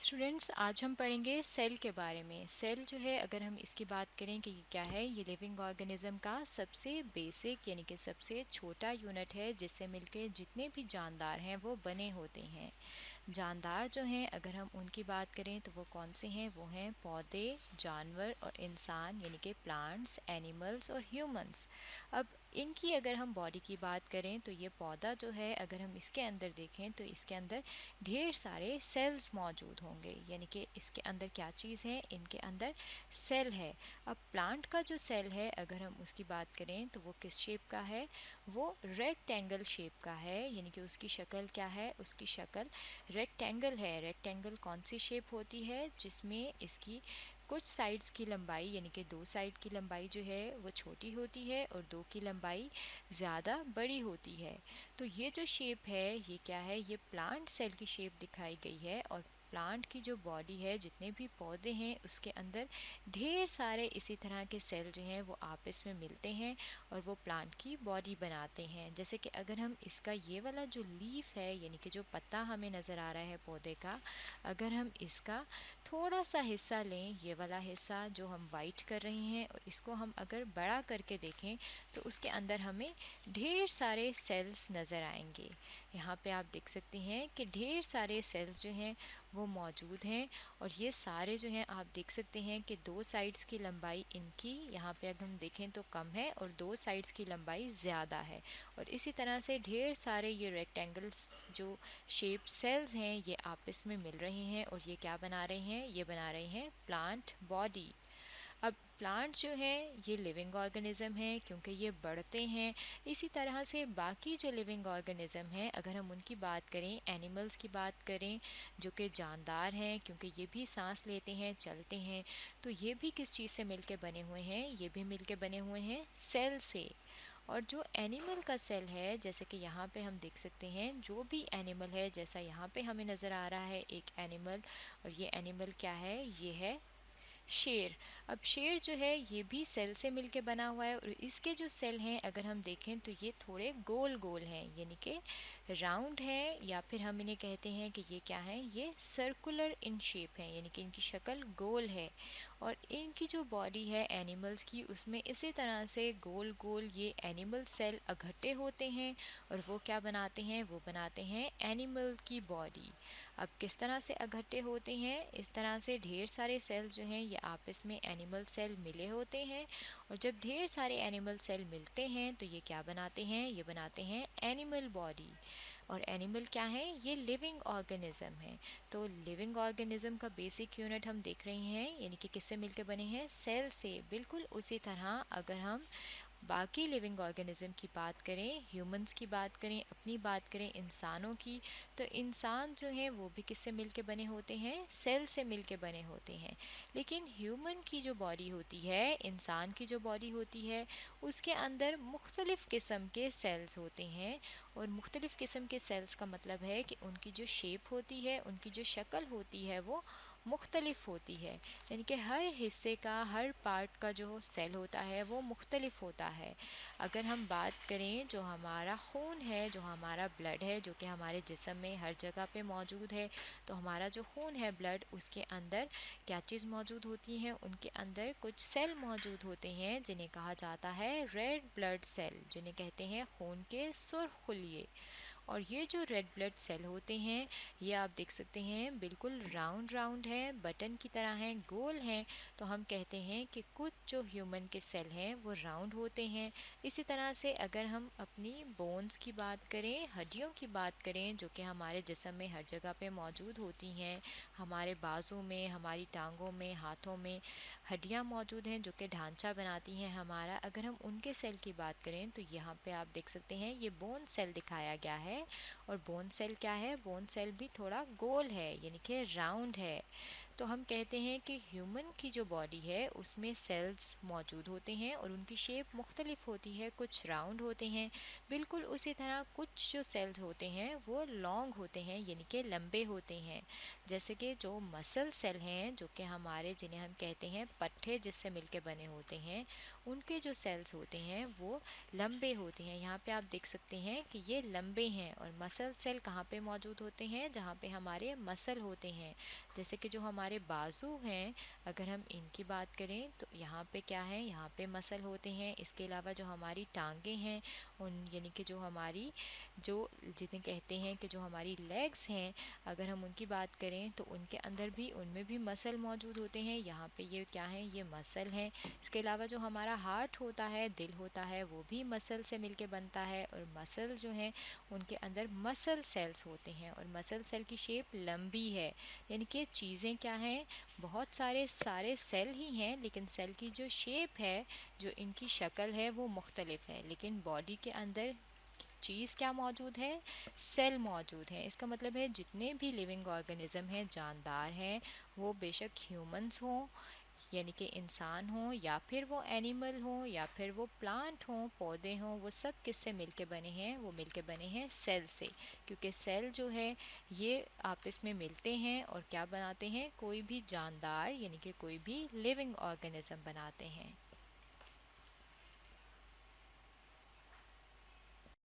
Students, आज हम पढ़ेंगे सेल के बारे में। सेल जो है, अगर हम इसकी बात करें कि ये क्या है, ये लिविंग ऑर्गेनिज्म का सबसे बेसिक यानी कि सबसे छोटा यूनिट है जिससे मिलके जितने भी जानदार हैं वो बने होते हैं। जानदार जो हैं, अगर हम उनकी बात करें तो वो कौन से हैं? वो हैं पौधे, जानवर और इंसान यानी कि प्लांट्स, एनिमल्स और ह्यूमंस। अब इनकी अगर हम बॉडी की बात करें तो ये पौधा जो है, अगर हम इसके अंदर देखें तो इसके अंदर ढेर सारे सेल्स मौजूद होंगे। यानी कि इसके अंदर क्या चीज़ है? इनके अंदर सेल है। अब प्लांट का जो सेल है, अगर हम उसकी बात करें तो वो किस शेप का है? वो रेक्टेंगल शेप का है। यानी कि उसकी शक्ल क्या है? उसकी शक्ल रेक्टेंगल है। रेक्टेंगल कौन सी शेप होती है? जिसमें इसकी कुछ साइड्स की लंबाई यानी कि दो साइड की लंबाई जो है वो छोटी होती है और दो की लंबाई ज़्यादा बड़ी होती है। तो ये जो शेप है ये क्या है? ये प्लांट सेल की शेप दिखाई गई है। और प्लांट की जो बॉडी है, जितने भी पौधे हैं उसके अंदर ढेर सारे इसी तरह के सेल जो हैं वो आपस में मिलते हैं और वो प्लांट की बॉडी बनाते हैं। जैसे कि अगर हम इसका ये वाला जो लीफ है यानी कि जो पत्ता हमें नज़र आ रहा है पौधे का, अगर हम इसका थोड़ा सा हिस्सा लें, ये वाला हिस्सा जो हम वाइट कर रहे हैं, और इसको हम अगर बड़ा करके देखें तो उसके अंदर हमें ढेर सारे सेल्स नज़र आएंगे। यहाँ पे आप देख सकते हैं कि ढेर सारे सेल्स जो हैं वो मौजूद हैं। और ये सारे जो हैं आप देख सकते हैं कि दो साइड्स की लंबाई इनकी यहाँ पे अगर हम देखें तो कम है और दो साइड्स की लंबाई ज़्यादा है। और इसी तरह से ढेर सारे ये रेक्टेंगल्स जो शेप सेल्स हैं ये आपस में मिल रहे हैं और ये क्या बना रहे हैं? ये बना रहे हैं प्लांट बॉडी। अब प्लांट जो है ये लिविंग ऑर्गेनिज्म है क्योंकि ये बढ़ते हैं। इसी तरह से बाकी जो लिविंग ऑर्गेनिज्म हैं, अगर हम उनकी बात करें, एनिमल्स की बात करें जो कि जानदार हैं क्योंकि ये भी सांस लेते हैं, चलते हैं, तो ये भी किस चीज़ से मिलके बने हुए हैं? ये भी मिलके बने हुए हैं सेल से। और जो एनिमल का सेल है, जैसे कि यहाँ पे हम देख सकते हैं, जो भी एनिमल है, जैसा यहाँ पे हमें नज़र आ रहा है एक एनिमल, और ये एनिमल क्या है? ये है शेर। अब शेर जो है ये भी सेल से मिलके बना हुआ है और इसके जो सेल हैं अगर हम देखें तो ये थोड़े गोल गोल हैं, यानी कि राउंड है, या फिर हम इन्हें कहते हैं कि ये क्या है? ये सर्कुलर इन शेप है, यानी कि इनकी शक्ल गोल है। और इनकी जो बॉडी है एनिमल्स की, उसमें इसी तरह से गोल गोल ये एनिमल सेल इकट्ठे होते हैं और वो क्या बनाते हैं? वो बनाते हैं एनिमल की बॉडी। अब किस तरह से इकट्ठे होते हैं? इस तरह से ढेर सारे सेल जो हैं ये आपस में एनिमल सेल मिले होते हैं। और जब ढेर सारे एनिमल सेल मिलते हैं तो ये क्या बनाते हैं? ये बनाते हैं एनिमल बॉडी। और एनिमल क्या है? ये लिविंग ऑर्गेनिज्म है। तो लिविंग ऑर्गेनिज्म का बेसिक यूनिट हम देख रहे हैं, यानी कि किससे मिलकर बने हैं? सेल से। बिल्कुल उसी तरह अगर हम बाकी लिविंग ऑर्गेनिज्म की बात करें, ह्यूमंस की बात करें, अपनी बात करें इंसानों की, तो इंसान जो है वो भी किससे मिलके बने होते हैं? सेल से मिलके बने होते हैं। लेकिन ह्यूमन की जो बॉडी होती है, इंसान की जो बॉडी होती है, उसके अंदर मुख्तलिफ़ किस्म के सेल्स होते हैं। और मुख्तलिफ़ किस्म के सेल्स का मतलब है कि उनकी जो शेप होती है, उनकी जो शक्ल होती है वो मुख्तलिफ होती है। यानी कि हर हिस्से का, हर पार्ट का जो सेल होता है वो मुख्तलिफ होता है। अगर हम बात करें, जो हमारा खून है, जो हमारा ब्लड है, जो कि हमारे जिस्म में हर जगह पे मौजूद है, तो हमारा जो खून है, ब्लड, उसके अंदर क्या चीज़ मौजूद होती है? उनके अंदर कुछ सेल मौजूद होते हैं जिन्हें कहा जाता है रेड ब्लड सेल, जिन्हें कहते हैं खून के सुर्ख खुलिये। और ये जो रेड ब्लड सेल होते हैं ये आप देख सकते हैं बिल्कुल राउंड राउंड है, बटन की तरह हैं, गोल हैं। तो हम कहते हैं कि कुछ जो ह्यूमन के सेल हैं वो राउंड होते हैं। इसी तरह से अगर हम अपनी बोन्स की बात करें, हड्डियों की बात करें, जो कि हमारे जिस्म में हर जगह पे मौजूद होती हैं, हमारे बाजू में, हमारी टांगों में, हाथों में हड्डियाँ मौजूद हैं जो कि ढांचा बनाती हैं हमारा। अगर हम उनके सेल की बात करें तो यहाँ पे आप देख सकते हैं ये बोन सेल दिखाया गया है। और बोन सेल क्या है? बोन सेल भी थोड़ा गोल है, यानी कि राउंड है। तो हम कहते हैं कि ह्यूमन की जो बॉडी है उसमें सेल्स मौजूद होते हैं और उनकी शेप मुख्तलिफ होती है, कुछ राउंड होते हैं, बिल्कुल उसी तरह कुछ जो सेल्स होते हैं वो लॉन्ग होते हैं यानी कि लंबे होते हैं। जैसे कि जो मसल सेल हैं जो कि हमारे जिन्हें हम कहते हैं पट्टे जिससे मिलके बने होते हैं, उनके जो सेल्स होते हैं वो लंबे होते हैं। यहाँ पे आप देख सकते हैं कि ये लंबे हैं। और मसल सेल कहाँ पे मौजूद होते हैं? जहाँ पे हमारे मसल होते हैं। जैसे कि जो हमारे बाजू हैं, अगर हम इनकी बात करें तो यहाँ पे क्या है, यहाँ पे मसल होते हैं। इसके अलावा जो हमारी टांगे हैं उन यानी कि जो हमारी जो जिन्हें कहते हैं कि जो हमारी लेग्स हैं, अगर हम उनकी बात करें तो उनके अंदर भी उनमें भी मसल मौजूद होते हैं। यहाँ पे ये क्या है, ये मसल हैं। इसके अलावा जो हमारा हार्ट होता है, दिल होता है, वो भी मसल से मिलके बनता है। और मसल जो हैं उनके अंदर मसल सेल्स होते हैं और मसल सेल की शेप लंबी है। यानी कि चीज़ें क्या हैं, बहुत सारे सारे सेल ही हैं, लेकिन सेल की जो शेप है, जो इनकी शक्ल है वो मुख्तलिफ है। लेकिन बॉडी के अंदर चीज़ क्या मौजूद है, सेल मौजूद है। इसका मतलब है जितने भी लिविंग ऑर्गेनिज्म हैं, जानदार हैं, वो बेशक ह्यूमंस हों यानी कि इंसान हों, या फिर वो एनिमल हों, या फिर वो प्लांट हों, पौधे हों, वो सब किससे मिलके बने हैं? वो मिलके बने हैं सेल से। क्योंकि सेल जो है ये आपस में मिलते हैं और क्या बनाते हैं, कोई भी जानदार यानी कि कोई भी लिविंग ऑर्गेनिज्म बनाते हैं।